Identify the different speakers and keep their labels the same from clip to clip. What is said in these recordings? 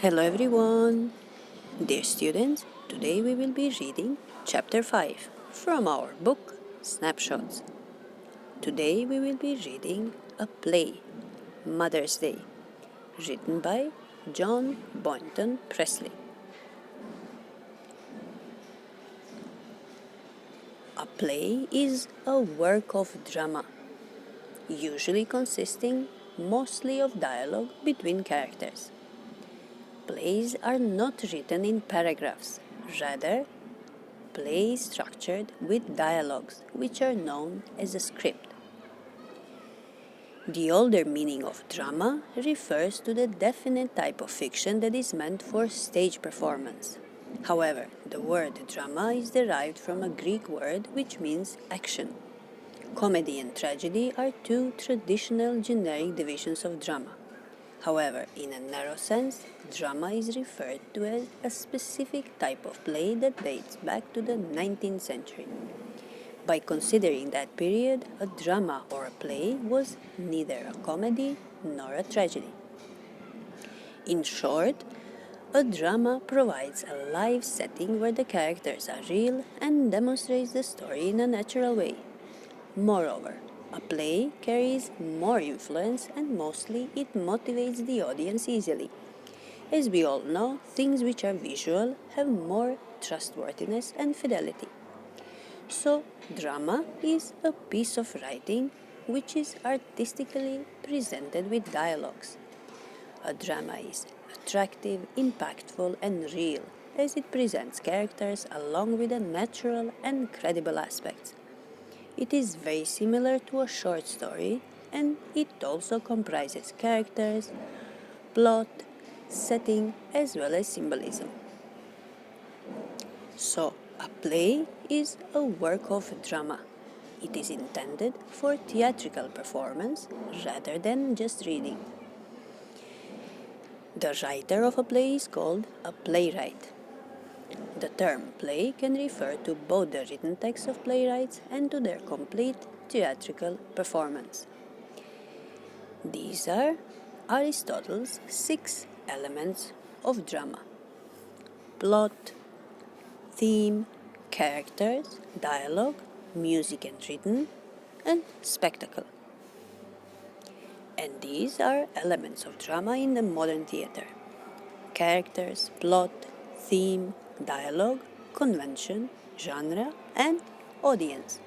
Speaker 1: Hello everyone! Dear students, today we will be reading Chapter 5 from our book Snapshots. Today we will be reading a play, Mother's Day, written by John Boynton Presley. A play is a work of drama, usually consisting mostly of dialogue between characters. Plays are not written in paragraphs, rather, plays structured with dialogues, which are known as a script. The older meaning of drama refers to the definite type of fiction that is meant for stage performance. However, the word drama is derived from a Greek word which means action. Comedy and tragedy are two traditional generic divisions of drama. However, in a narrow sense, drama is referred to as a specific type of play that dates back to the 19th century. By considering that period, a drama or a play was neither a comedy nor a tragedy. In short, a drama provides a live setting where the characters are real and demonstrates the story in a natural way. Moreover, a play carries more influence and mostly it motivates the audience easily. As we all know, things which are visual have more trustworthiness and fidelity. So, drama is a piece of writing which is artistically presented with dialogues. A drama is attractive, impactful, and real as it presents characters along with the natural and credible aspects. It is very similar to a short story and it also comprises characters, plot, setting, as well as symbolism. So, a play is a work of drama. It is intended for theatrical performance rather than just reading. The writer of a play is called a playwright. The term play can refer to both the written text of playwrights and to their complete theatrical performance. These are Aristotle's 6 elements of drama: plot, theme, characters, dialogue, music and rhythm, and spectacle. And these are elements of drama in the modern theater: characters, plot, theme, dialogue, convention, genre, and audience.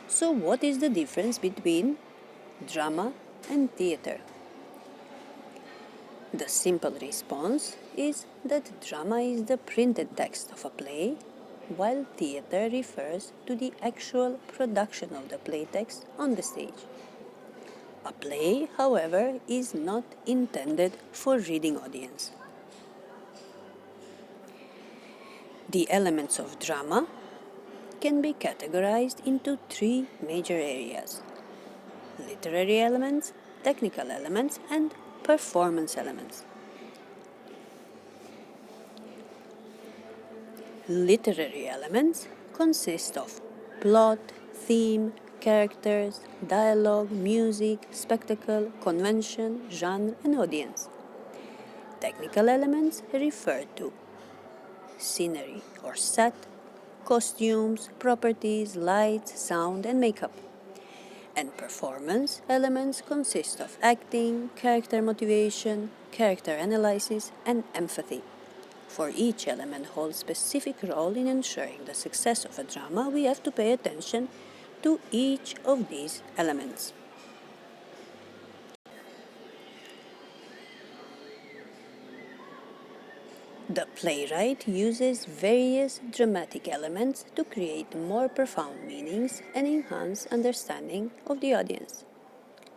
Speaker 1: So, what is the difference between drama and theater? The simple response is that drama is the printed text of a play, while theater refers to the actual production of the play text on the stage. A play, however, is not intended for reading audience. The elements of drama can be categorized into 3 major areas: literary elements, technical elements, and performance elements. Literary elements consist of plot, theme, characters, dialogue, music, spectacle, convention, genre, and audience. Technical elements refer to scenery or set, costumes, properties, lights, sound, and makeup. And performance elements consist of acting, character motivation, character analysis, and empathy. For each element holds specific role in ensuring the success of a drama, we have to pay attention to each of these elements. The playwright uses various dramatic elements to create more profound meanings and enhance understanding of the audience.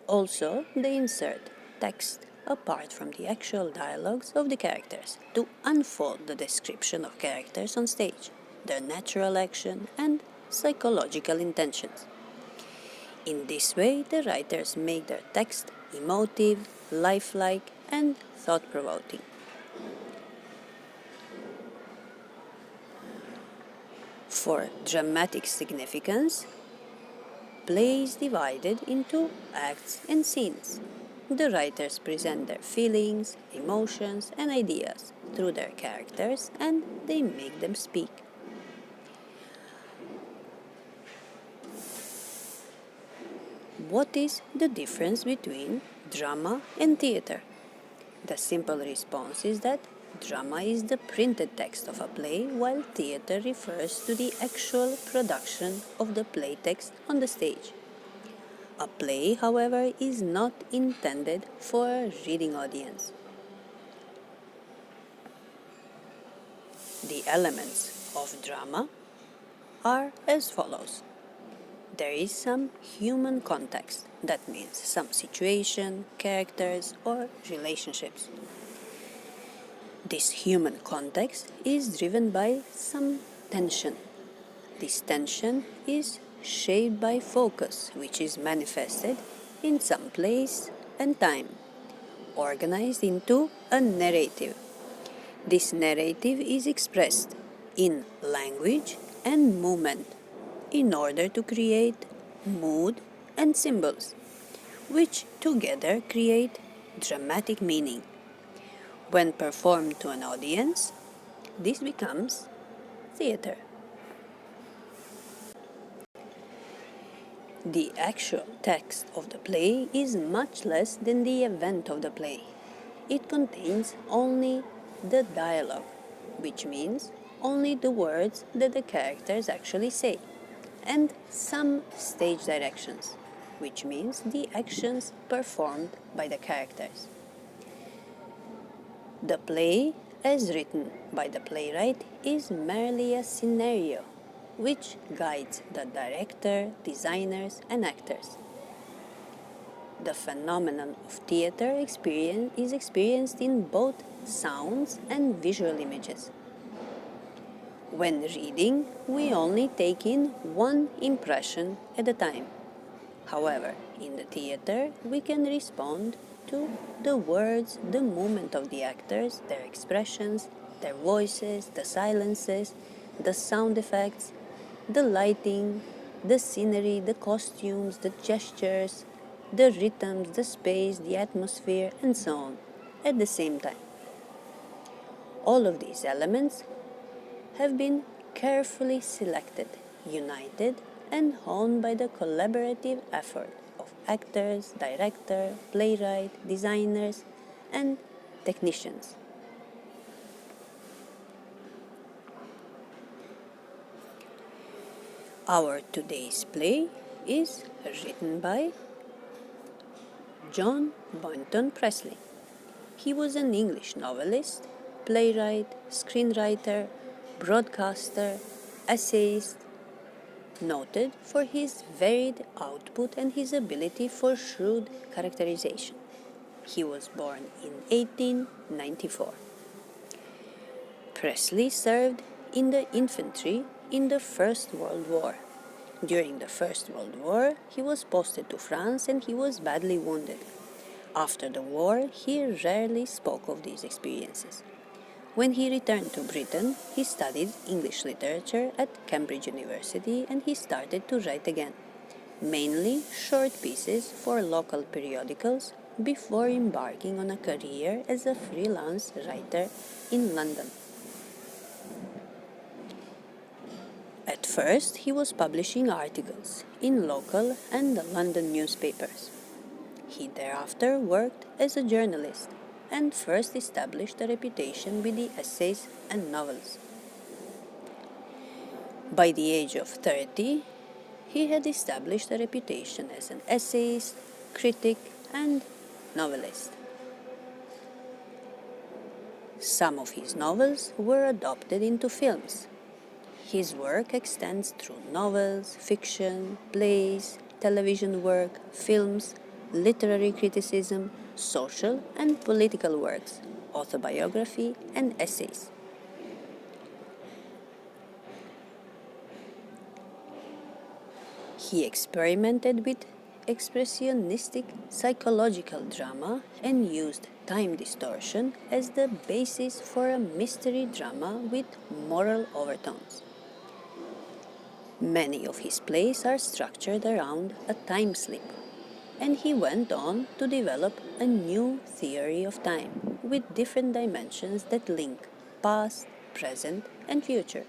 Speaker 1: Also, they insert text apart from the actual dialogues of the characters to unfold the description of characters on stage, their natural action, and psychological intentions. In this way, the writers make their text emotive, lifelike, and thought-provoking. For dramatic significance, play is divided into acts and scenes. the writers present their feelings, emotions, and ideas through their characters, and they make them speak. What is the difference between drama and theater? The simple response is that drama is the printed text of a play, while theater refers to the actual production of the play text on the stage. A play, however, is not intended for a reading audience. The elements of drama are as follows. There is some human context, that means some situation, characters, or relationships. This human context is driven by some tension. This tension is shaped by focus, which is manifested in some place and time, organized into a narrative. This narrative is expressed in language and movement in order to create mood and symbols, which together create dramatic meaning. When performed to an audience, this becomes theater. The actual text of the play is much less than the event of the play. It contains only the dialogue, which means only the words that the characters actually say, and some stage directions, which means the actions performed by the characters. The play, as written by the playwright, is merely a scenario which guides the director, designers, and actors. The phenomenon of theater experience is experienced in both sounds and visual images. When reading, we only take in one impression at a time. However, in the theater, we can respond to the words, the movement of the actors, their expressions, their voices, the silences, the sound effects, the lighting, the scenery, the costumes, the gestures, the rhythms, the space, the atmosphere, and so on, at the same time. All of these elements have been carefully selected, united, and honed by the collaborative effort of actors, director, playwright, designers, and technicians. Our today's play is written by John Boynton Presley. He was an English novelist, playwright, screenwriter, broadcaster, essayist, noted for his varied output and his ability for shrewd characterization. He was born in 1894. Presley served in the infantry in the First World War. During the First World War, he was posted to France and he was badly wounded. After the war, he rarely spoke of these experiences. When he returned to Britain, he studied English literature at Cambridge University and he started to write again, mainly short pieces for local periodicals before embarking on a career as a freelance writer in London. At first, he was publishing articles in local and London newspapers. He thereafter worked as a journalist and first established a reputation with the essays and novels. By the age of 30, he had established a reputation as an essayist, critic, and novelist. Some of his novels were adopted into films. His work extends through novels, fiction, plays, television work, films, literary criticism, social and political works, autobiography, and essays. He experimented with expressionistic psychological drama and used time distortion as the basis for a mystery drama with moral overtones. Many of his plays are structured around a time slip, and he went on to develop a new theory of time with different dimensions that link past, present, and future.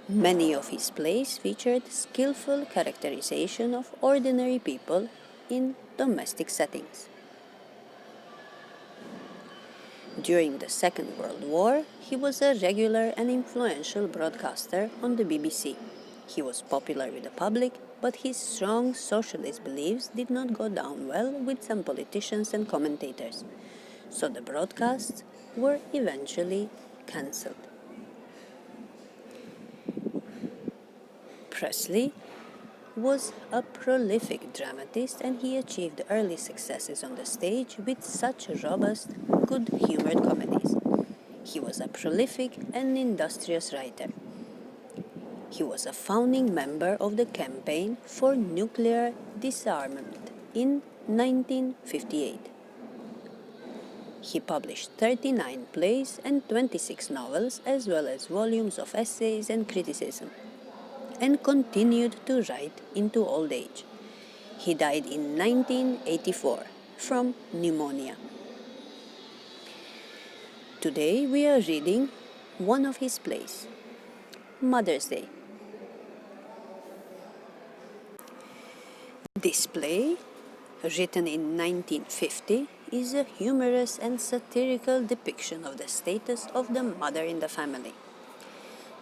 Speaker 1: Many of his plays featured skillful characterization of ordinary people in domestic settings. During the Second World War, he was a regular and influential broadcaster on the BBC. He was popular with the public, but his strong socialist beliefs did not go down well with some politicians and commentators, so the broadcasts were eventually cancelled. Presley was a prolific dramatist, and he achieved early successes on the stage with such robust, good-humored comedies. He was a prolific and industrious writer. He was a founding member of the Campaign for Nuclear Disarmament in 1958. He published 39 plays and 26 novels, as well as volumes of essays and criticism, and continued to write into old age. He died in 1984 from pneumonia. Today we are reading one of his plays, Mother's Day. This play, written in 1950, is a humorous and satirical depiction of the status of the mother in the family.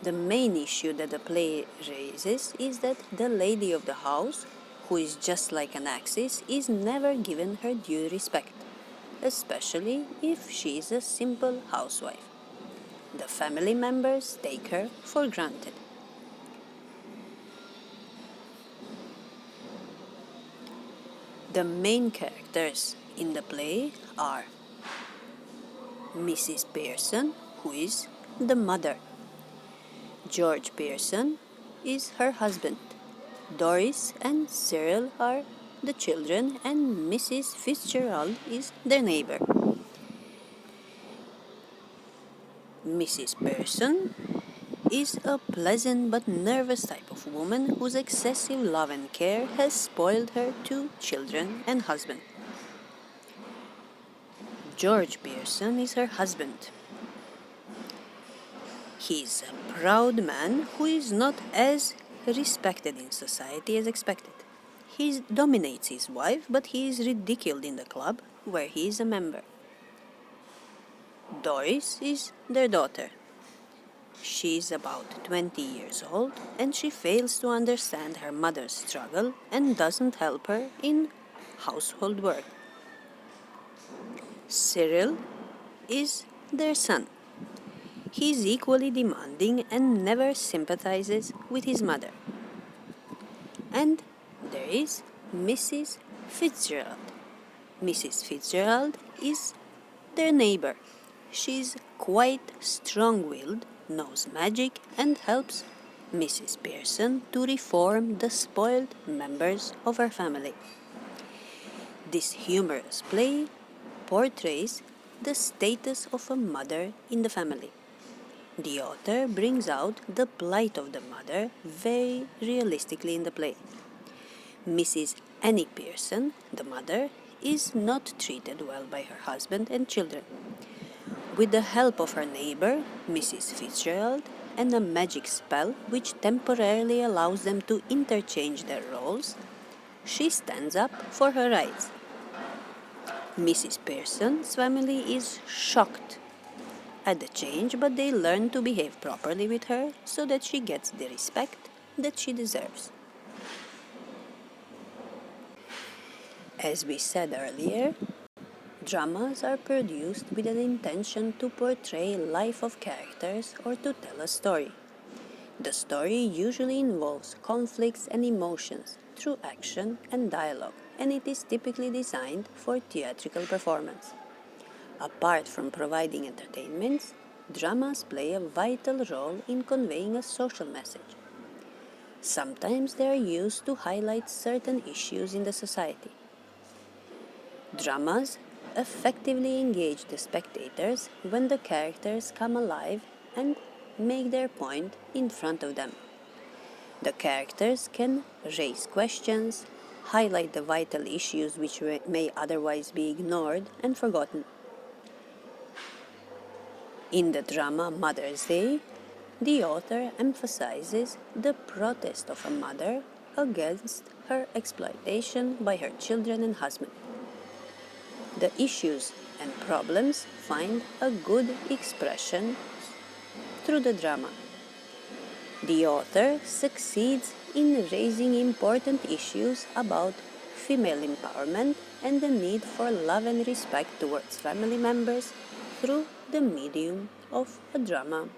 Speaker 1: The main issue that the play raises is that the lady of the house, who is just like an axis, is never given her due respect, especially if she is a simple housewife. The family members take her for granted. The main characters in the play are Mrs. Pearson, who is the mother. George Pearson is her husband. Doris and Cyril are the children, and Mrs. Fitzgerald is their neighbor. Mrs. Pearson is a pleasant but nervous type of woman whose excessive love and care has spoiled her two children and husband. George Pearson is her husband. He is a proud man who is not as respected in society as expected. He dominates his wife, but he is ridiculed in the club where he is a member. Doris is their daughter. She is about 20 years old, and she fails to understand her mother's struggle and doesn't help her in household work. Cyril is their son. He is equally demanding and never sympathizes with his mother. And there is Mrs. Fitzgerald. Mrs. Fitzgerald is their neighbor. She is quite strong-willed, knows magic, and helps Mrs. Pearson to reform the spoiled members of her family. This humorous play portrays the status of a mother in the family. The author brings out the plight of the mother very realistically in the play. Mrs. Annie Pearson, the mother, is not treated well by her husband and children. With the help of her neighbor, Mrs. Fitzgerald, and a magic spell which temporarily allows them to interchange their roles, she stands up for her rights. Mrs. Pearson's family is shocked at the change, but they learn to behave properly with her so that she gets the respect that she deserves. As we said earlier, dramas are produced with an intention to portray life of characters or to tell a story. The story usually involves conflicts and emotions through action and dialogue, and it is typically designed for theatrical performance. Apart from providing entertainment, dramas play a vital role in conveying a social message. Sometimes they are used to highlight certain issues in the society. Dramas effectively engage the spectators when the characters come alive and make their point in front of them. The characters can raise questions, highlight the vital issues which may otherwise be ignored and forgotten. In the drama Mother's Day, the author emphasizes the protest of a mother against her exploitation by her children and husband. The issues and problems find a good expression through the drama. The author succeeds in raising important issues about female empowerment and the need for love and respect towards family members through the medium of a drama.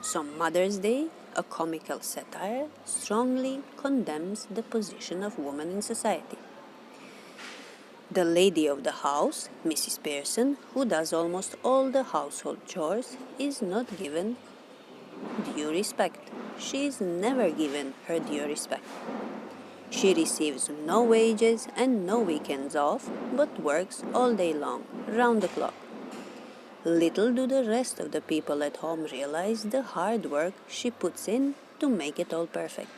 Speaker 1: So Mother's Day, a comical satire, strongly condemns the position of women in society. The lady of the house, Mrs. Pearson, who does almost all the household chores, is not given due respect. She is never given her due respect. She receives no wages and no weekends off, but works all day long, round the clock. Little do the rest of the people at home realize the hard work she puts in to make it all perfect.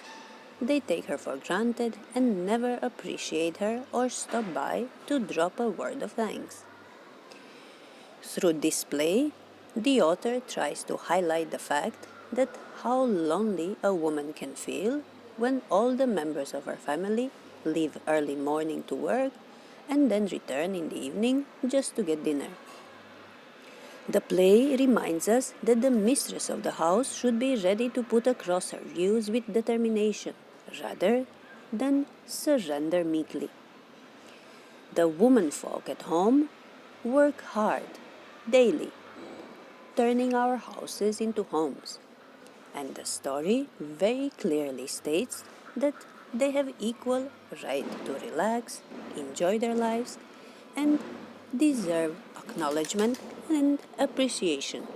Speaker 1: They take her for granted and never appreciate her or stop by to drop a word of thanks. Through this play, the author tries to highlight the fact that how lonely a woman can feel when all the members of her family leave early morning to work and then return in the evening just to get dinner. The play reminds us that the mistress of the house should be ready to put across her views with determination, rather than surrender meekly. The womenfolk at home work hard, daily, turning our houses into homes, and the story very clearly states that they have equal right to relax, enjoy their lives, and deserve acknowledgement and appreciation.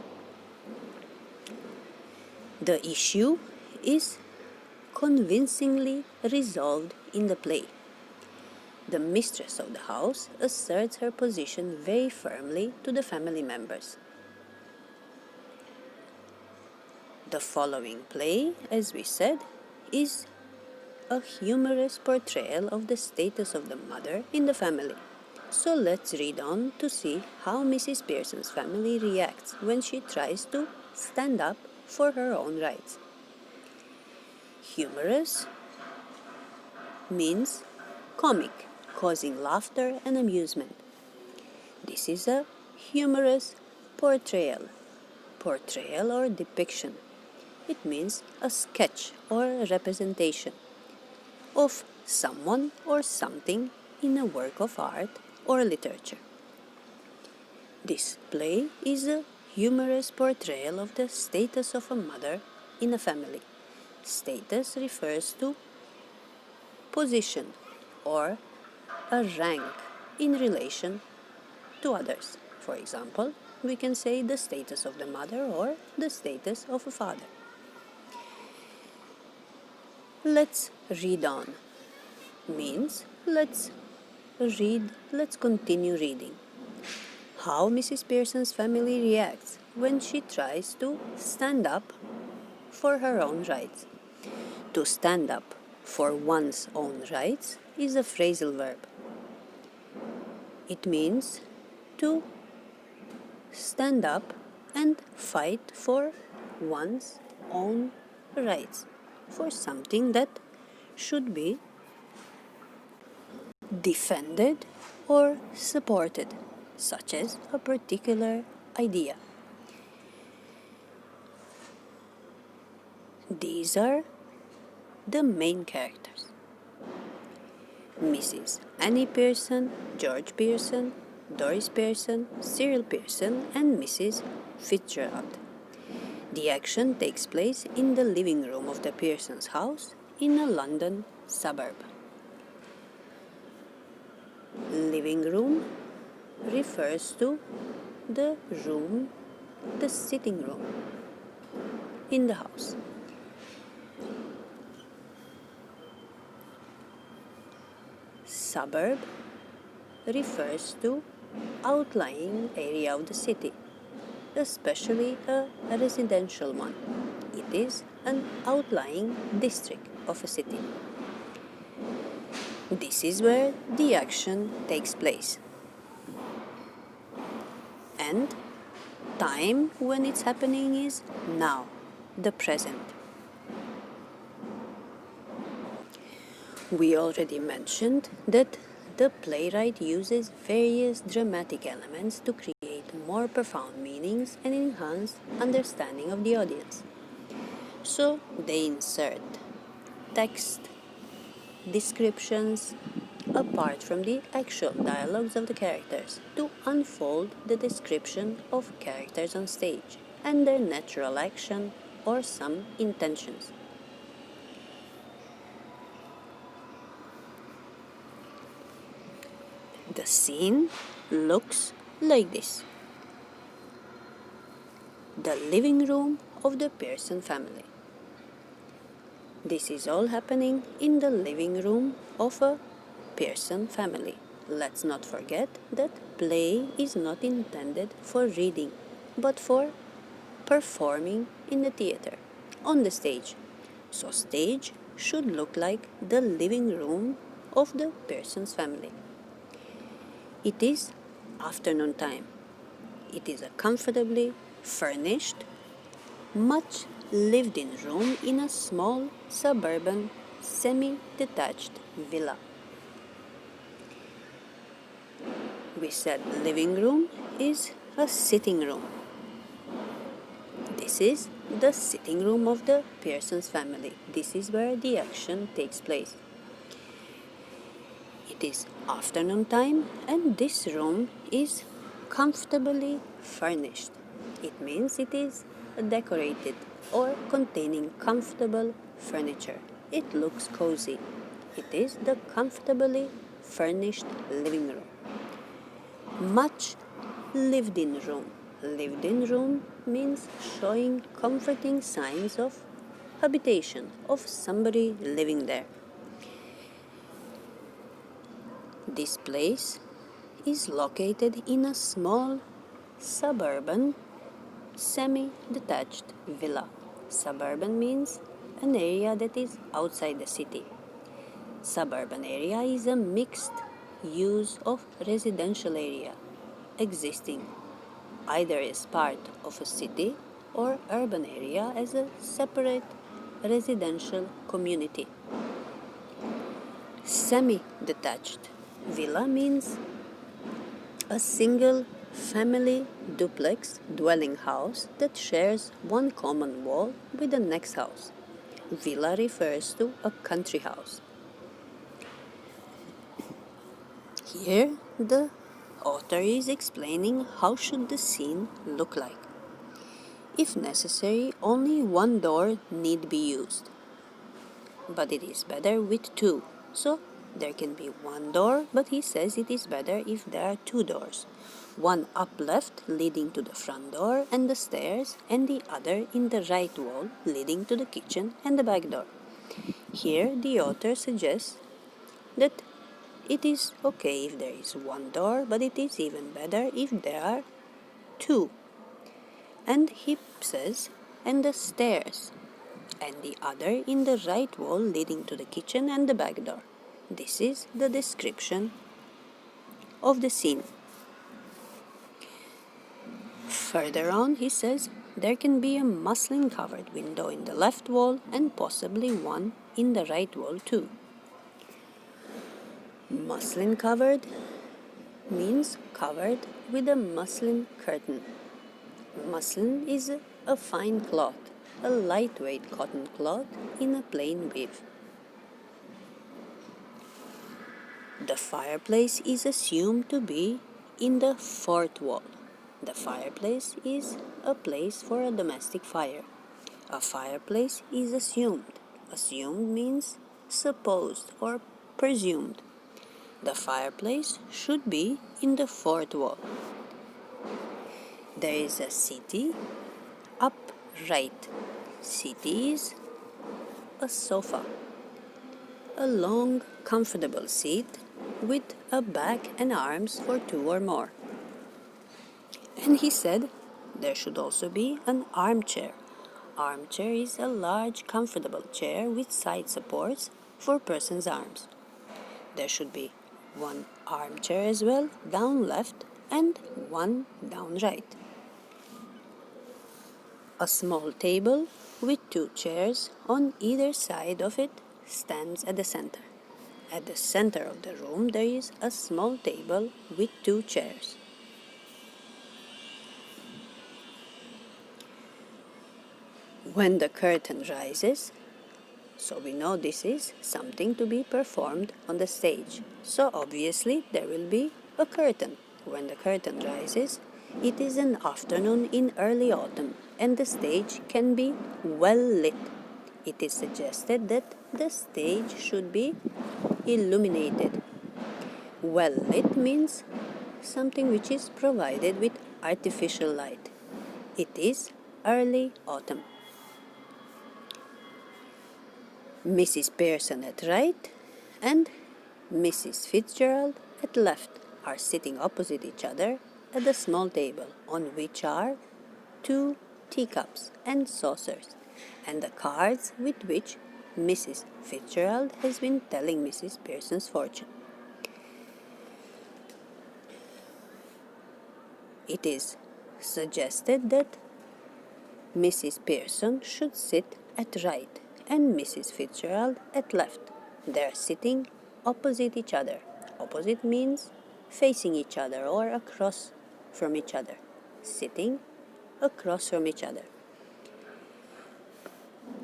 Speaker 1: The issue is convincingly resolved in the play. The mistress of the house asserts her position very firmly to the family members. The following play, as we said, is a humorous portrayal of the status of the mother in the family. So let's read on to see how Mrs. Pearson's family reacts when she tries to stand up for her own rights. Humorous means comic, causing laughter and amusement. This is a humorous portrayal or depiction. It means a sketch or representation of someone or something in a work of art or literature. This play is a humorous portrayal of the status of a mother in a family. Status refers to position or a rank in relation to others. For example, we can say the status of the mother or the status of a father. Let's read on means let's continue reading. How Mrs. Pearson's family reacts when she tries to stand up for her own rights. To stand up for one's own rights is a phrasal verb. It means to stand up and fight for one's own rights, for something that should be defended or supported, such as a particular idea. These are the main characters: Mrs. Annie Pearson, George Pearson, Doris Pearson, Cyril Pearson, and Mrs. Fitzgerald. The action takes place in the living room of the Pearsons' house in a London suburb. Living room refers to the room, the sitting room in the house. Suburb refers to outlying area of the city, especially a residential one. It is an outlying district of a city. This is where the action takes place. And time when it's happening is now, the present. We already mentioned that the playwright uses various dramatic elements to create more profound meanings and enhance understanding of the audience. So they insert text, descriptions, apart from the actual dialogues of the characters, to unfold the description of characters on stage and their natural action or some intentions. The scene looks like this. The living room of the Pearson family. This is all happening in the living room of a Pearson family. Let's not forget that play is not intended for reading, but for performing in the theater, on the stage. So stage should look like the living room of the Pearson's family. It is afternoon time. It is a comfortably furnished, much lived-in room in a small suburban semi-detached villa. We said living room is a sitting room. This is the sitting room of the Pearson's family. This is where the action takes place. It is afternoon time and this room is comfortably furnished. It means it is decorated or containing comfortable furniture. It looks cozy. It is the comfortably furnished living room. Much lived-in room. Lived-in room means showing comforting signs of habitation, of somebody living there. This place is located in a small suburban semi-detached villa. Suburban means an area that is outside the city. Suburban area is a mixed use of residential area existing either as part of a city or urban area as a separate residential community. Semi-detached villa means a single family duplex dwelling house that shares one common wall with the next house. Villa refers to a country house. Here the author is explaining how should the scene look like. If necessary, only one door need be used, but it is better with two. So there can be one door, but he says it is better if there are two doors. One up left leading to the front door and the stairs, and the other in the right wall leading to the kitchen and the back door. Here the author suggests that it is okay if there is one door, but it is even better if there are two. And he says, and the stairs, and the other in the right wall leading to the kitchen and the back door. This is the description of the scene. Further on, he says, there can be a muslin-covered window in the left wall and possibly one in the right wall too. Muslin-covered means covered with a muslin curtain. Muslin is a fine cloth, a lightweight cotton cloth in a plain weave. The fireplace is assumed to be in the fourth wall. The fireplace is a place for a domestic fire. A fireplace is assumed. Assumed means supposed or presumed. The fireplace should be in the fourth wall. There is a settee upright. Settee is a sofa, a long, comfortable seat with a back and arms for two or more. And he said there should also be an armchair. Armchair is a large, comfortable chair with side supports for person's arms. There should be one armchair as well, down left, and one down right. A small table with 2 chairs on either side of it stands at the center. At the center of the room there is a small table with 2 chairs. When the curtain rises, so we know this is something to be performed on the stage. So obviously there will be a curtain. When the curtain rises, it is an afternoon in early autumn and the stage can be well lit. It is suggested that the stage should be illuminated. Well lit means something which is provided with artificial light. It is early autumn. Mrs. Pearson at right and Mrs. Fitzgerald at left are sitting opposite each other at the small table on which are 2 teacups and saucers and the cards with which Mrs. Fitzgerald has been telling Mrs. Pearson's fortune. It is suggested that Mrs. Pearson should sit at right and Mrs. Fitzgerald at left. They are sitting opposite each other. Opposite means facing each other or across from each other. Sitting across from each other.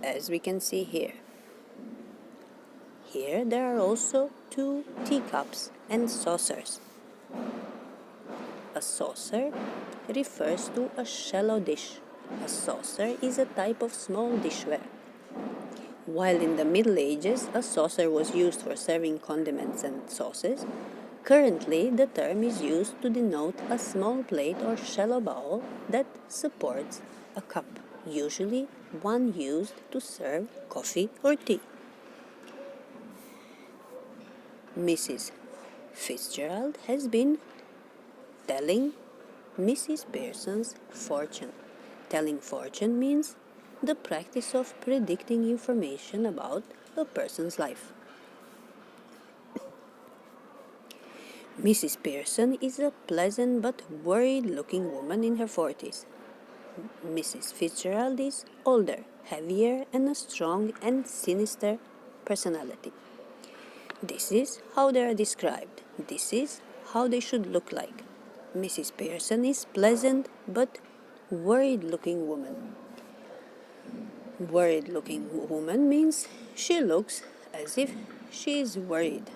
Speaker 1: As we can see here. Here there are also 2 teacups and saucers. A saucer refers to a shallow dish. A saucer is a type of small dishware. While in the Middle Ages a saucer was used for serving condiments and sauces, currently the term is used to denote a small plate or shallow bowl that supports a cup, usually one used to serve coffee or tea. Mrs. Fitzgerald has been telling Mrs. Pearson's fortune. Telling fortune means the practice of predicting information about a person's life. Mrs. Pearson is a pleasant but worried-looking woman in her 40s. Mrs. Fitzgerald is older, heavier, and a strong and sinister personality. This is how they are described. This is how they should look like. Mrs. Pearson is pleasant but worried-looking woman. Worried-looking woman means she looks as if she is worried.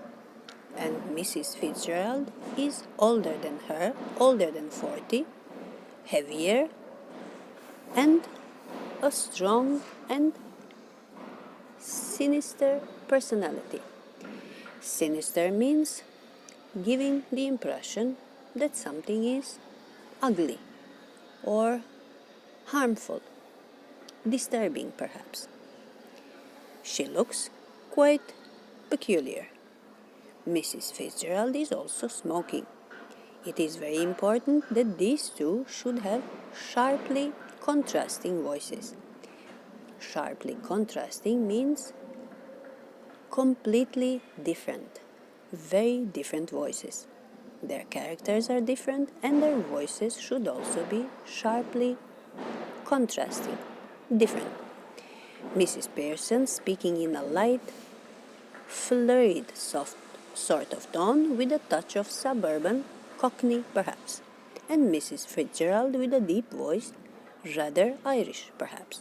Speaker 1: And Mrs. Fitzgerald is older than her, older than 40, heavier, and a strong and sinister personality. Sinister means giving the impression that something is ugly or harmful, disturbing perhaps. She looks quite peculiar. Mrs. Fitzgerald is also smoking. It is very important that these two should have sharply contrasting voices. Sharply contrasting means completely different, very different voices. Their characters are different and their voices should also be sharply contrasting, different. Mrs. Pearson speaking in a light, flurried, soft sort of tone with a touch of suburban Cockney perhaps, and Mrs. Fitzgerald with a deep voice, rather Irish perhaps.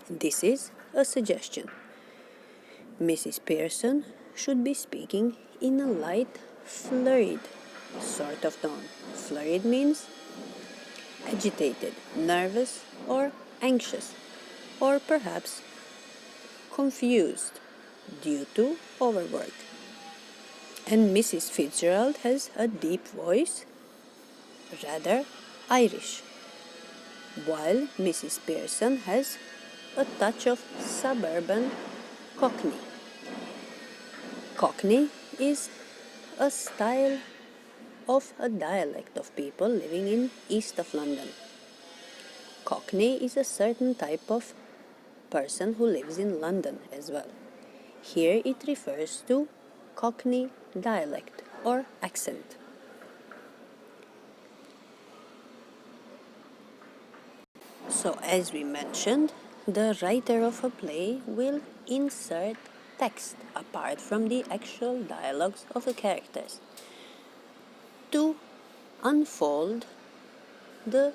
Speaker 1: This is a suggestion. Mrs. Pearson should be speaking in a light, flurried sort of tone. Flurried means agitated, nervous, or anxious, or perhaps confused due to overwork. And Mrs. Fitzgerald has a deep voice, rather Irish, while Mrs. Pearson has a touch of suburban Cockney. Cockney is a style of a dialect of people living in east of London. Cockney is a certain type of person who lives in London as well. Here it refers to Cockney dialect or accent. So, as we mentioned, the writer of a play will insert text apart from the actual dialogues of the characters to unfold the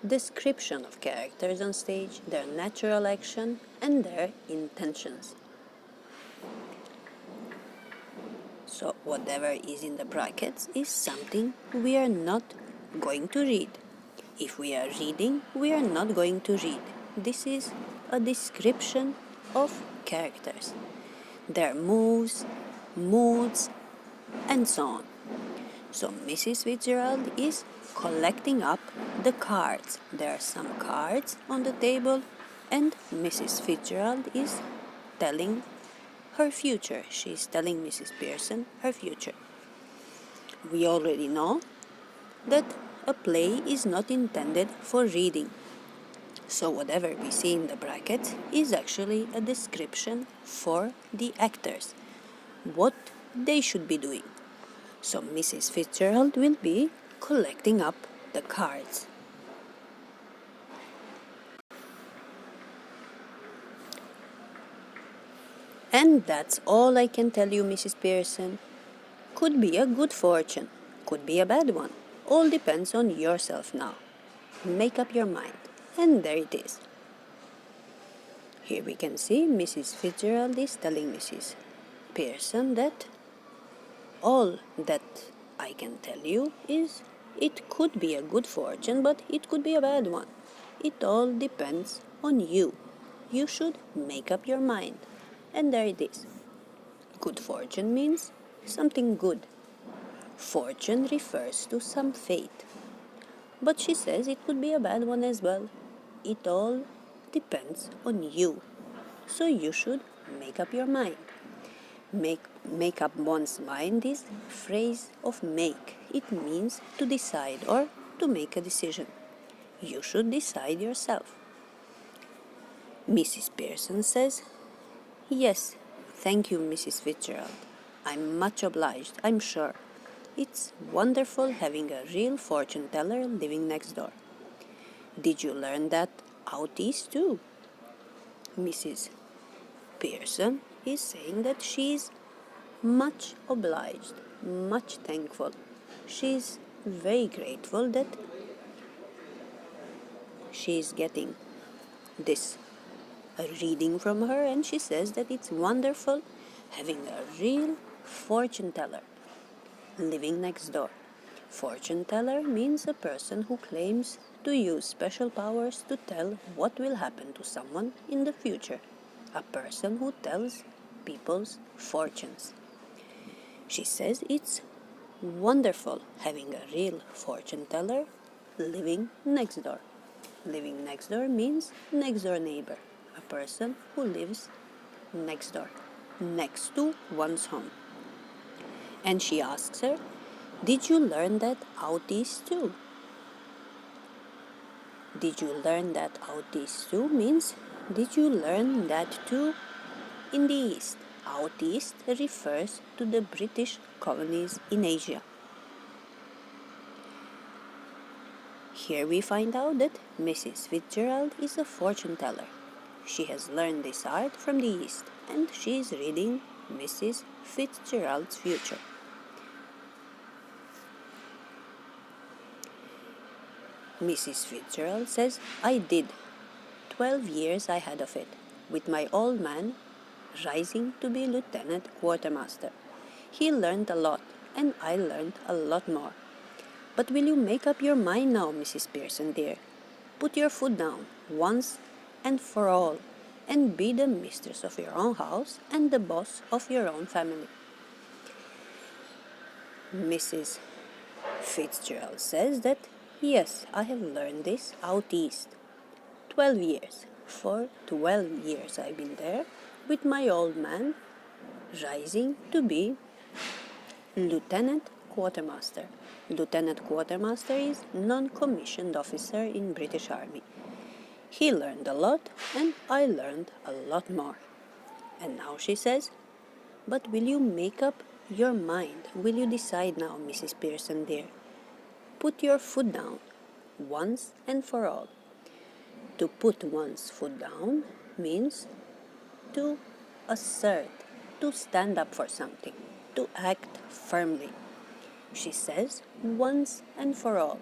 Speaker 1: description of characters on stage, their natural action, and their intentions. So, whatever is in the brackets is something we are not going to read. If we are reading, we are not going to read. This is a description of characters, their moves, moods, and so on. So Mrs. Fitzgerald is collecting up the cards. There are some cards on the table, and Mrs. Fitzgerald is telling her future. She is telling Mrs. Pearson her future. We already know that a play is not intended for reading. So whatever we see in the brackets is actually a description for the actors, what they should be doing. So Mrs. Fitzgerald will be collecting up the cards. And that's all I can tell you, Mrs. Pearson. Could be a good fortune, could be a bad one. All depends on yourself now. Make up your mind. And there it is. Here we can see Mrs. Fitzgerald is telling Mrs. Pearson that all that I can tell you is it could be a good fortune, but it could be a bad one. It all depends on you. You should make up your mind. And there it is. Good fortune means something good. Fortune refers to some fate. But she says it could be a bad one as well. It all depends on you. So you should make up your mind. Make up one's mind is phrase of make. It means to decide or to make a decision. You should decide yourself. Mrs. Pearson says, "Yes, thank you, Mrs. Fitzgerald. I'm much obliged, I'm sure. It's wonderful having a real fortune teller living next door. Did you learn that out east too?" Mrs. Pearson is saying that she's much obliged, much thankful. She's very grateful that she's getting this reading from her, and she says that it's wonderful having a real fortune teller living next door. Fortune teller means a person who claims to use special powers to tell what will happen to someone in the future. A person who tells people's fortunes. She says it's wonderful having a real fortune teller living next door. Living next door means next door neighbor, a person who lives next door, next to one's home. And she asks her, "Did you learn that out east too?" Did you learn that out east too means, did you learn that too in the east? Out east refers to the British colonies in Asia. Here we find out that Mrs. Fitzgerald is a fortune teller. She has learned this art from the East, and she is reading Mrs. Fitzgerald's future. Mrs. Fitzgerald says, "I did. 12 years I had of it, with my old man rising to be lieutenant quartermaster. He learned a lot, and I learned a lot more. But will you make up your mind now, Mrs. Pearson, dear? Put your foot down, once and for all, and be the mistress of your own house and the boss of your own family." Mrs. Fitzgerald says that, "Yes, I have learned this out east. 12 years. For 12 years I've been there, with my old man rising to be lieutenant quartermaster." Lieutenant quartermaster is non-commissioned officer in British Army. He learned a lot, and I learned a lot more. And now she says, But will you make up your mind? Will you decide now, Mrs. Pearson dear? Put your foot down, once and for all. To put one's foot down means to assert, to stand up for something, to act firmly. She says once and for all.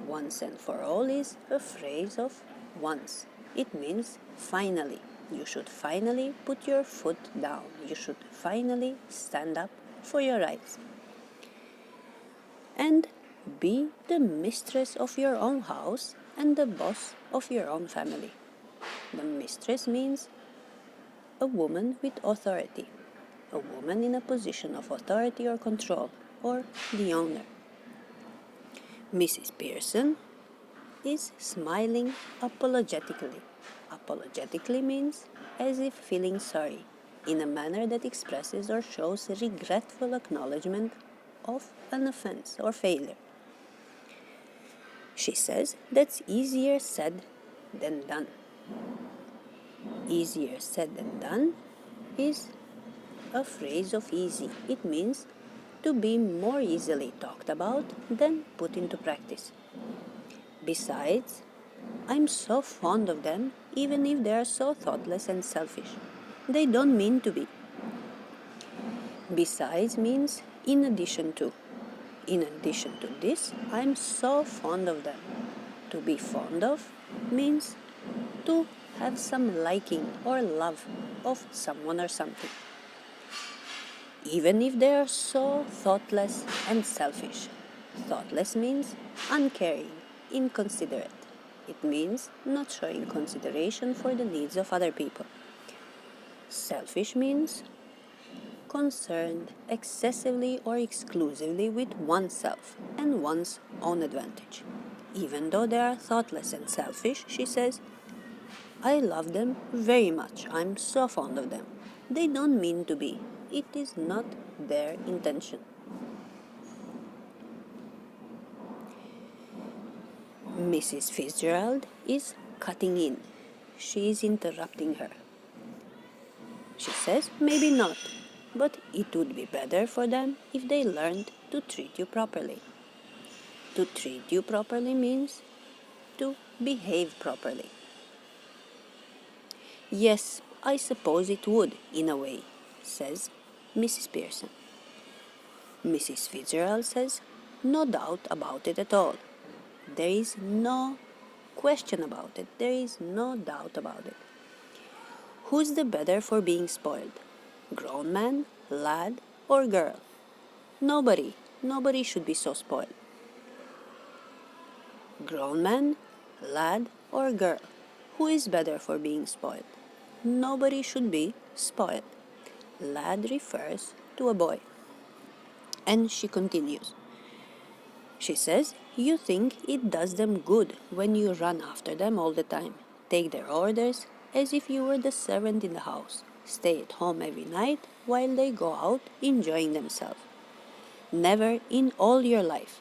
Speaker 1: Once and for all is a phrase of once. It means finally. You should finally put your foot down. You should finally stand up for your rights. And be the mistress of your own house and the boss of your own family. The mistress means a woman with authority, a woman in a position of authority or control, or the owner. Mrs. Pearson is smiling apologetically. Apologetically means as if feeling sorry, in a manner that expresses or shows a regretful acknowledgement of an offense or failure. She says that's easier said than done. Easier said than done is a phrase of easy. It means to be more easily talked about than put into practice. Besides, I'm so fond of them, even if they are so thoughtless and selfish. They don't mean to be. Besides means in addition to. In addition to this, I'm so fond of them. To be fond of means to have some liking or love of someone or something. Even if they are so thoughtless and selfish. Thoughtless means uncaring, inconsiderate. It means not showing consideration for the needs of other people. Selfish means concerned excessively or exclusively with oneself and one's own advantage. Even though they are thoughtless and selfish, she says, I love them very much. I'm so fond of them. They don't mean to be. It is not their intention. Mrs. Fitzgerald is cutting in. She is interrupting her. She says, maybe not, but it would be better for them if they learned to treat you properly. To treat you properly means to behave properly. Yes, I suppose it would, in a way, says Mrs. Pearson. Mrs. Fitzgerald says, no doubt about it at all. There is no question about it. There is no doubt about it. Who's the better for being spoiled? Grown man, lad, or girl? Nobody. Nobody should be so spoiled. Grown man, lad, or girl? Who is better for being spoiled? Nobody should be spoiled. Lad refers to a boy. And she continues. She says, you think it does them good when you run after them all the time, take their orders as if you were the servant in the house, stay at home every night while they go out enjoying themselves. Never in all your life.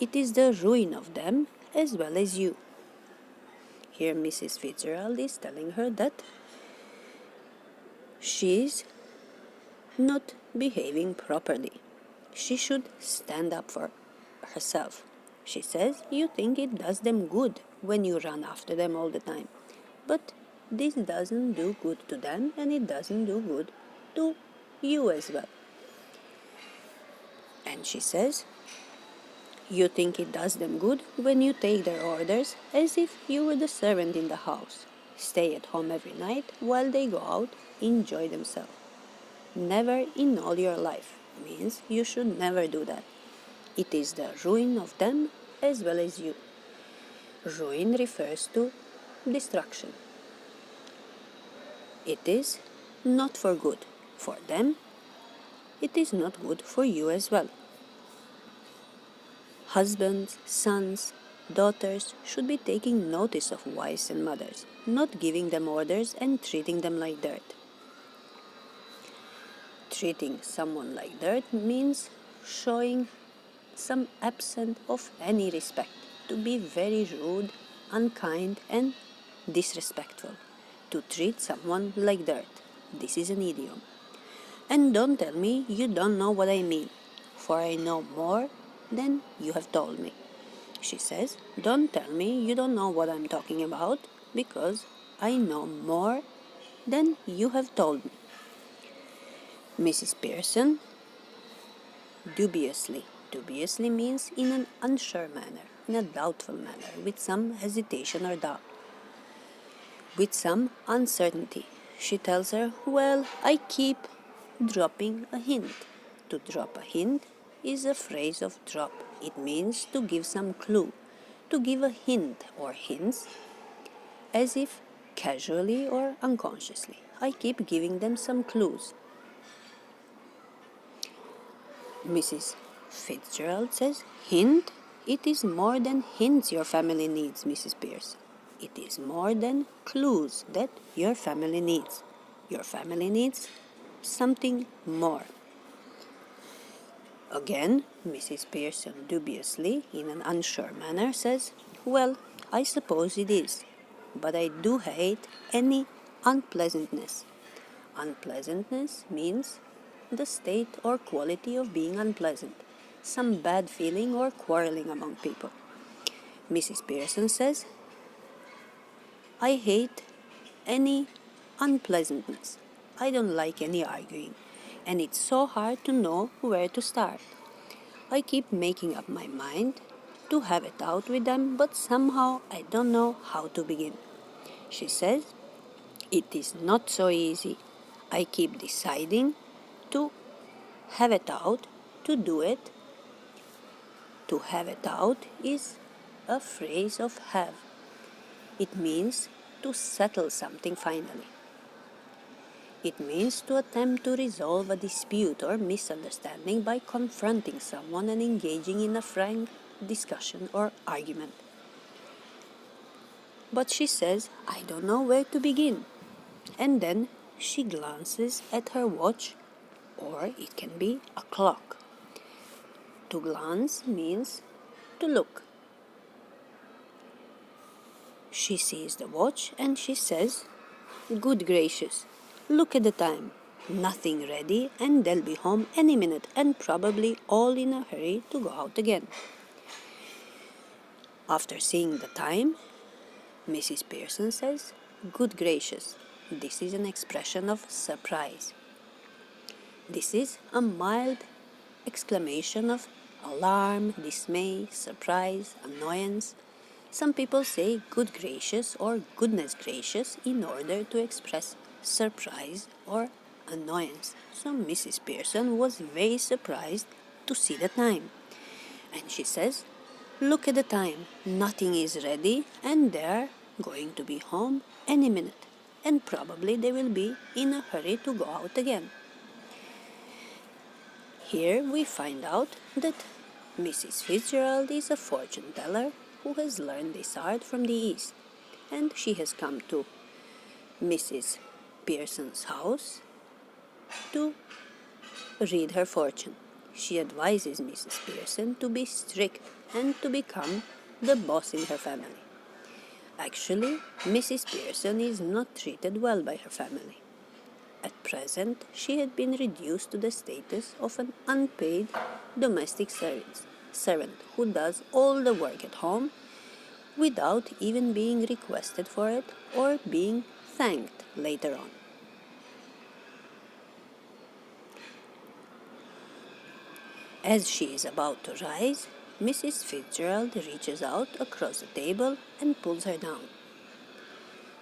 Speaker 1: It is the ruin of them as well as you. Here Mrs. Fitzgerald is telling her that she is not behaving properly. She should stand up for herself. She says, you think it does them good when you run after them all the time. But this doesn't do good to them, and it doesn't do good to you as well. And she says, you think it does them good when you take their orders as if you were the servant in the house, stay at home every night while they go out, enjoy themselves. Never in all your life means you should never do that. It is the ruin of them as well as you. Ruin refers to destruction. It is not for good for them. It is not good for you as well. Husbands, sons, daughters should be taking notice of wives and mothers, not giving them orders and treating them like dirt. Treating someone like dirt means showing some absence of any respect, to be very rude, unkind, and disrespectful. To treat someone like dirt. This is an idiom. And don't tell me you don't know what I mean, for I know more than you have told me. She says, don't tell me you don't know what I'm talking about, because I know more than you have told me. Mrs. Pearson, dubiously. Dubiously means in an unsure manner, in a doubtful manner, with some hesitation or doubt, with some uncertainty. She tells her, well, I keep dropping a hint. To drop a hint is a phrase of drop. It means to give some clue, to give a hint or hints, as if casually or unconsciously. I keep giving them some clues. Mrs. Fitzgerald says, hint? It is more than hints your family needs, Mrs. Pierce. It is more than clues that your family needs. Your family needs something more. Again, Mrs. Pearson dubiously, in an unsure manner, says, well, I suppose it is, but I do hate any unpleasantness. Unpleasantness means the state or quality of being unpleasant, some bad feeling or quarreling among people. Mrs. Pearson says, I hate any unpleasantness. I don't like any arguing, and it's so hard to know where to start. I keep making up my mind to have it out with them, but somehow I don't know how to begin. She says, it is not so easy. I keep deciding to have it out, to do it. To have it out is a phrase of have. It means to settle something finally. It means to attempt to resolve a dispute or misunderstanding by confronting someone and engaging in a frank discussion or argument. But she says, I don't know where to begin. And then she glances at her watch, or it can be a clock. To glance means to look. She sees the watch and she says, good gracious, look at the time. Nothing ready, and they'll be home any minute, and probably all in a hurry to go out again. After seeing the time, Mrs. Pearson says, good gracious. This is an expression of surprise. This is a mild exclamation of alarm, dismay, surprise, annoyance. Some people say good gracious or goodness gracious in order to express surprise or annoyance. So Mrs. Pearson was very surprised to see the time. And she says, look at the time. Nothing is ready, and they're going to be home any minute. And probably they will be in a hurry to go out again. Here we find out that Mrs. Fitzgerald is a fortune teller who has learned this art from the East, and she has come to Mrs. Pearson's house to read her fortune. She advises Mrs. Pearson to be strict and to become the boss in her family. Actually, Mrs. Pearson is not treated well by her family. At present, she had been reduced to the status of an unpaid domestic servant who does all the work at home without even being requested for it or being thanked later on. As she is about to rise, Mrs. Fitzgerald reaches out across the table and pulls her down.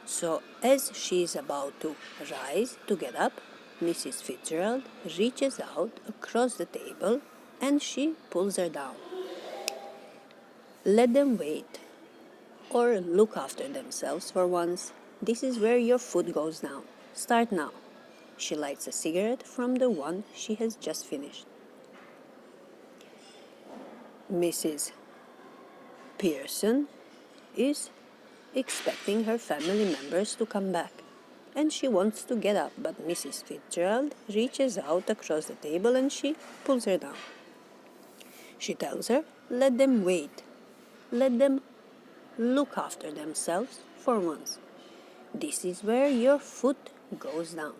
Speaker 1: So as she is about to rise, to get up, Mrs. Fitzgerald reaches out across the table and she pulls her down. Let them wait or look after themselves for once. This is where your foot goes down. Start now. She lights a cigarette from the one she has just finished. Mrs. Pearson is expecting her family members to come back, and she wants to get up, but Mrs. Fitzgerald reaches out across the table and she pulls her down. She tells her, let them wait. Let them look after themselves for once. This is where your foot goes down.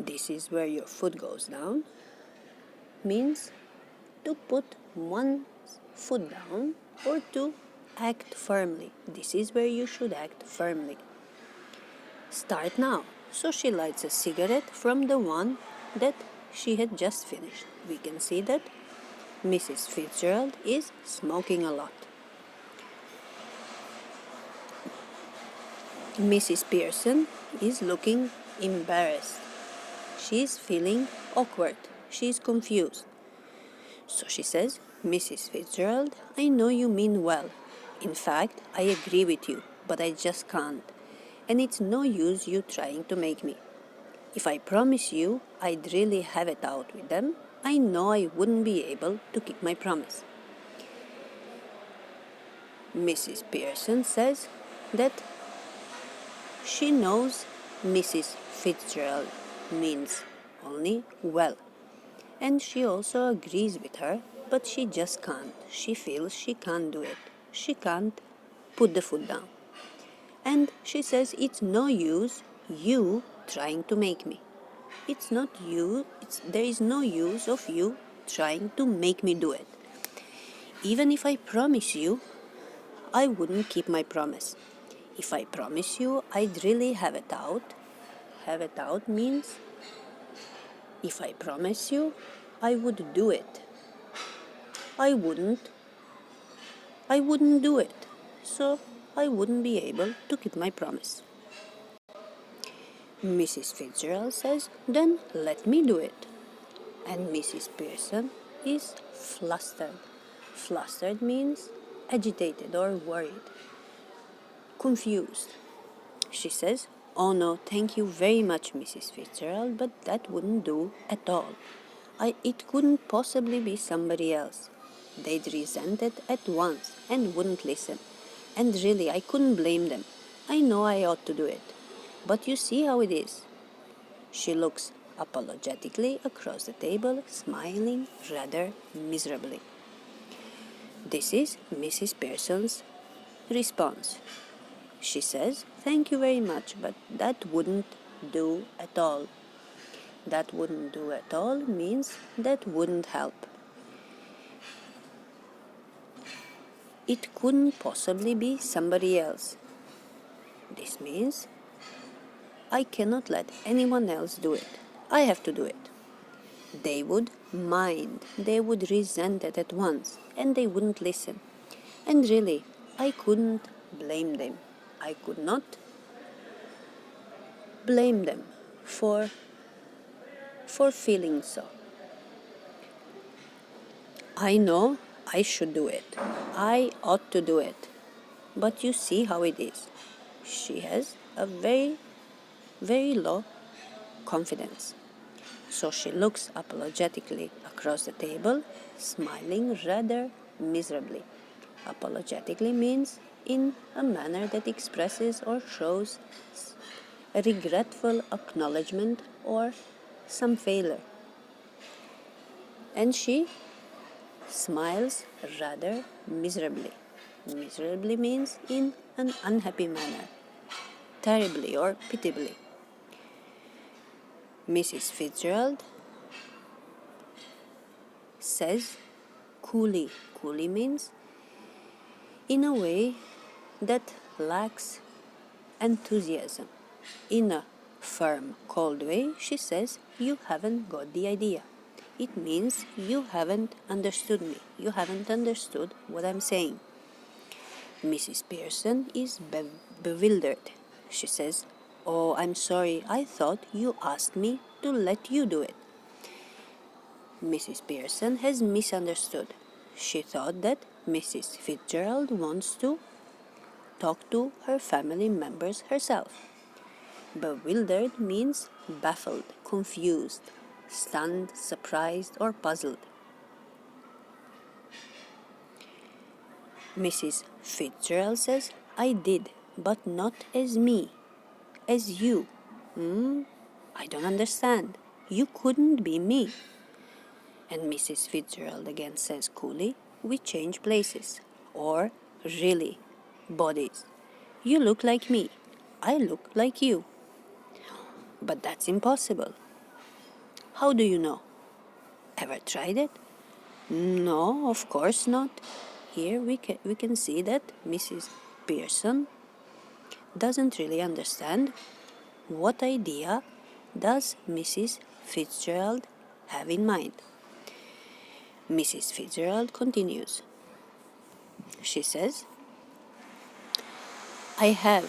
Speaker 1: This is where your foot goes down, means to put one foot down or to act firmly. This is where you should act firmly. Start now. So she lights a cigarette from the one that she had just finished. We can see that Mrs. Fitzgerald is smoking a lot. Mrs. Pearson is looking embarrassed. She is feeling awkward. She is confused. So she says, Mrs. Fitzgerald, I know you mean well. In fact, I agree with you, but I just can't. And it's no use you trying to make me. If I promise you I'd really have it out with them, I know I wouldn't be able to keep my promise. Mrs. Pearson says that she knows Mrs. Fitzgerald means only well. And she also agrees with her, but she just can't. She feels she can't do it. She can't put the foot down. And she says it's no use you trying to make me. It's not you, there is no use of you trying to make me do it. Even if I promise you, I wouldn't keep my promise. If I promise you, I'd really have it out. Have it out means if I promise you, I would do it. I wouldn't do it. So I wouldn't be able to keep my promise. Mrs. Fitzgerald says, then let me do it. And Mrs. Pearson is flustered. Flustered means agitated or worried, confused. She says, oh no, thank you very much, Mrs. Fitzgerald, but that wouldn't do at all. It couldn't possibly be somebody else. They'd resent it at once and wouldn't listen. And really, I couldn't blame them. I know I ought to do it. But you see how it is. She looks apologetically across the table, smiling rather miserably. This is Mrs. Pearson's response. She says, thank you very much, but that wouldn't do at all. That wouldn't do at all means that wouldn't help. It couldn't possibly be somebody else. This means I cannot let anyone else do it. I have to do it. They would mind, they would resent it at once, and they wouldn't listen. And really, I couldn't blame them. I could not blame them for feeling so. I know I should do it. I ought to do it. But you see how it is. She has a very, very low confidence. So she looks apologetically across the table, smiling rather miserably. Apologetically means in a manner that expresses or shows a regretful acknowledgement or some failure. And she smiles rather miserably. Miserably means in an unhappy manner, terribly or pitiably. Mrs. Fitzgerald says coolly. Coolly means in a way that lacks enthusiasm. In a firm, cold way, she says, you haven't got the idea. It means you haven't understood me. You haven't understood what I'm saying. Mrs. Pearson is bewildered. She says, oh, I'm sorry. I thought you asked me to let you do it. Mrs. Pearson has misunderstood. She thought that Mrs. Fitzgerald wants to talk to her family members herself. Bewildered means baffled, confused, stunned, surprised, or puzzled. Mrs. Fitzgerald says, I did, but not as me, as you. I don't understand. You couldn't be me. And Mrs. Fitzgerald again says coolly, we change places, or really, bodies. You look like me. I look like you. But that's impossible. How do you know? Ever tried it? No, of course not. Here we can see that Mrs. Pearson doesn't really understand what idea does Mrs. Fitzgerald have in mind. Mrs. Fitzgerald continues. She says, I have,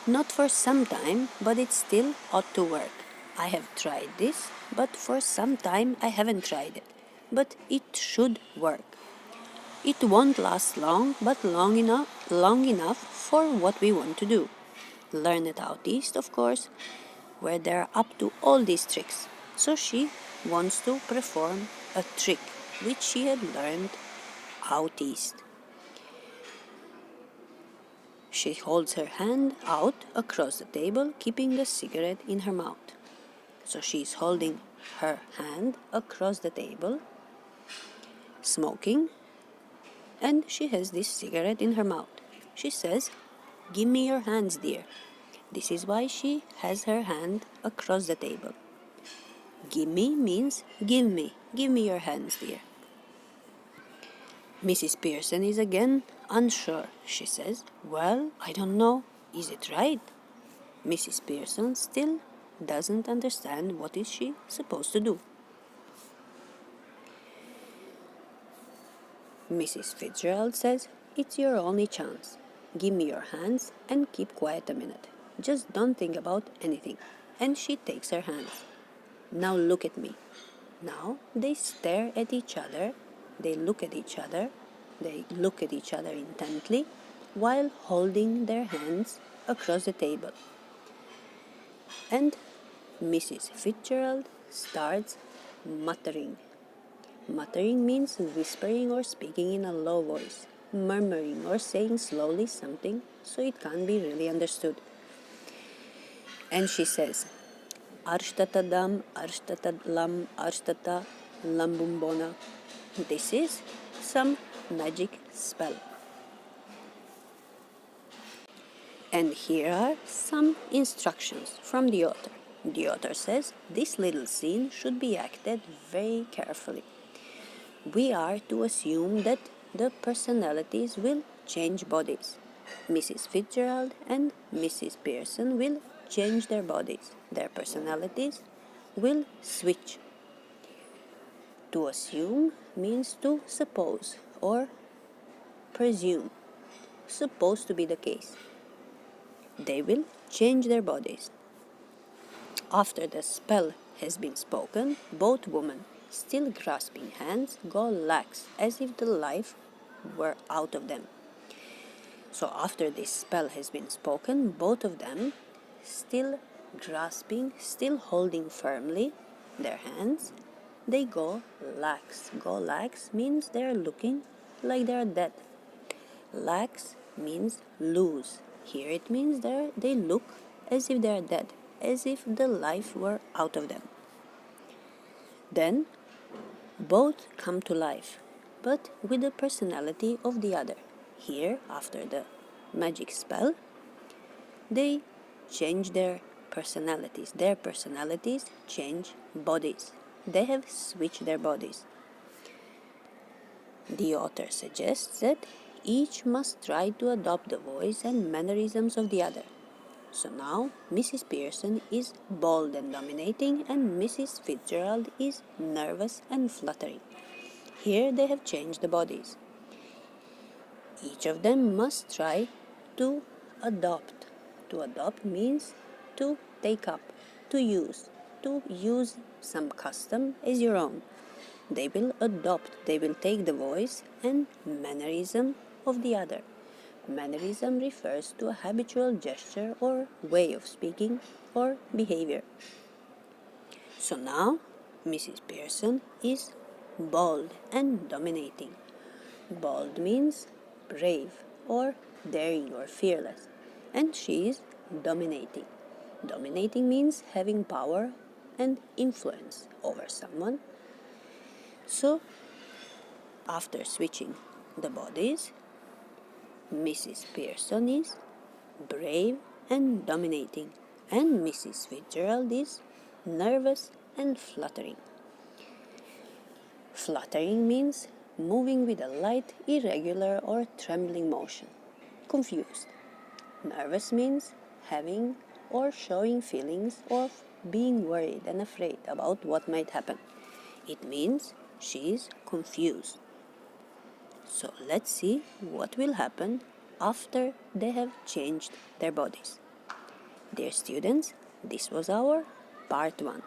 Speaker 1: not for some time, but it still ought to work. I have tried this, but for some time I haven't tried it. But it should work. It won't last long, but long enough for what we want to do. Learn it out east, of course, where they're up to all these tricks. So she wants to perform a trick which she had learned out east. She holds her hand out across the table, keeping the cigarette in her mouth. So she's holding her hand across the table, smoking, and she has this cigarette in her mouth. She says, "Give me your hands, dear." This is why she has her hand across the table. Give me means give me your hands, dear. Mrs. Pearson is again unsure. She says, "Well, I don't know. Is it right?" Mrs. Pearson still doesn't understand what is she supposed to do. Mrs. Fitzgerald says, "It's your only chance. Give me your hands and keep quiet a minute. Just don't think about anything." And she takes her hands. "Now look at me." Now they stare at each other. They look at each other. They look at each other intently while holding their hands across the table. And Mrs. Fitzgerald starts muttering. Muttering means whispering or speaking in a low voice, murmuring or saying slowly something so it can't be really understood. And she says, "Arshtata dam, arshtata lam, arshtata lambumbona." This is some magic spell. And here are some instructions from the author. The author says this little scene should be acted very carefully. We are to assume that the personalities will change bodies. Mrs. Fitzgerald and Mrs. Pearson will change their bodies. Their personalities will switch. To assume means to suppose or presume. Supposed to be the case. They will change their bodies. After the spell has been spoken, both women, still grasping hands, go lax, as if the life were out of them. So after this spell has been spoken, both of them, still grasping, still holding firmly their hands, they go lax. Go lax means they're looking like they're dead. Lax means loose. Here it means they look as if they're dead, as if the life were out of them. Then both come to life, but with the personality of the other. Here, after the magic spell, they change their personalities. Their personalities change bodies. They have switched their bodies. The author suggests that each must try to adopt the voice and mannerisms of the other. So now Mrs. Pearson is bold and dominating, and Mrs. Fitzgerald is nervous and fluttering. Here they have changed the bodies. Each of them must try to adopt. To adopt means to take up, to use some custom as your own. They will adopt, they will take the voice and mannerism of the other. Mannerism refers to a habitual gesture or way of speaking or behavior. So now Mrs. Pearson is bold and dominating. Bold means brave or daring or fearless, and she is dominating. Dominating means having power and influence over someone. So after switching the bodies, Mrs. Pearson is brave and dominating, and Mrs. Fitzgerald is nervous and fluttering. Fluttering means moving with a light, irregular, or trembling motion. Confused. Nervous means having or showing feelings of being worried and afraid about what might happen. It means she is confused. So let's see what will happen after they have changed their bodies. Dear students, this was our part 1.